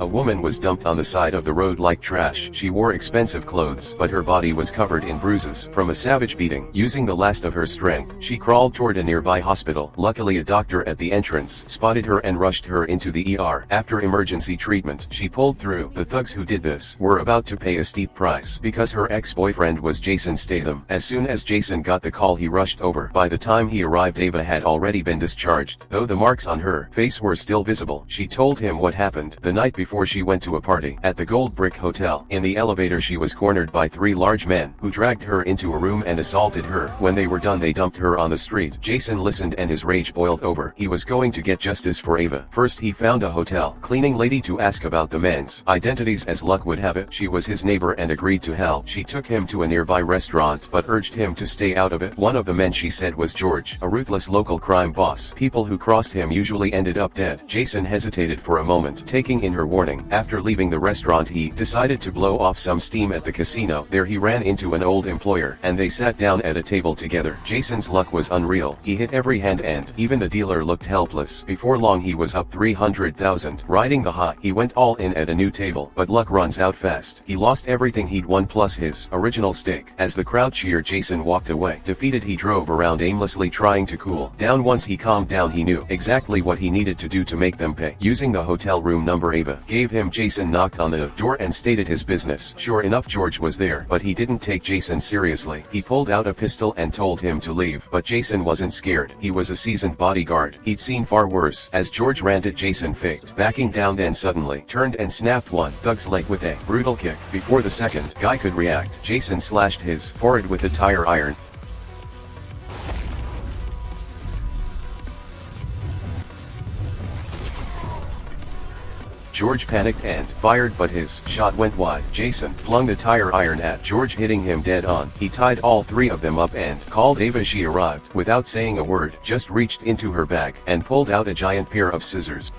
A woman was dumped on the side of the road like trash. She wore expensive clothes, but her body was covered in bruises from a savage beating. Using the last of her strength, she crawled toward a nearby hospital. Luckily, a doctor at the entrance spotted her and rushed her into the ER. After emergency treatment, she pulled through. The thugs who did this were about to pay a steep price because her ex-boyfriend was Jason Statham. As soon as Jason got the call, he rushed over. By the time he arrived, Ava had already been discharged, though the marks on her face were still visible. She told him what happened the night before she went to a party at the Gold Brick Hotel. In the elevator, she was cornered by 3 large men who dragged her into a room and assaulted her. When they were done, they dumped her on the street. Jason listened and his rage boiled over. He was going to get justice for Ava. First, he found a hotel cleaning lady to ask about the men's identities. As luck would have it, she was his neighbor and agreed to help. She took him to a nearby restaurant but urged him to stay out of it. One of the men, she said, was George, a ruthless local crime boss. People who crossed him usually ended up dead. Jason hesitated for a moment, taking in her warning. After leaving the restaurant, he decided to blow off some steam at the casino. There he ran into an old employer, and they sat down at a table together. Jason's luck was unreal. He hit every hand and even the dealer looked helpless. Before long, he was up 300,000. Riding the high, he went all in at a new table, but luck runs out fast. He lost everything he'd won plus his original stake. As the crowd cheered, Jason walked away. Defeated, he drove around aimlessly trying to cool down. Once he calmed down, he knew exactly what he needed to do to make them pay. Using the hotel room number Ava gave him, Jason knocked on the door and stated his business. Sure enough, George was there, but he didn't take Jason seriously. He pulled out a pistol and told him to leave, but Jason wasn't scared. He was a seasoned bodyguard. He'd seen far worse. As George ran at Jason, faked backing down, then suddenly turned and snapped one thug's leg with a brutal kick. Before the second guy could react, Jason slashed his forehead with a tire iron. George panicked and fired, but his shot went wide. Jason flung the tire iron at George, hitting him dead on. He tied all 3 of them up and called Ava. She arrived without saying a word, just reached into her bag and pulled out a giant pair of scissors.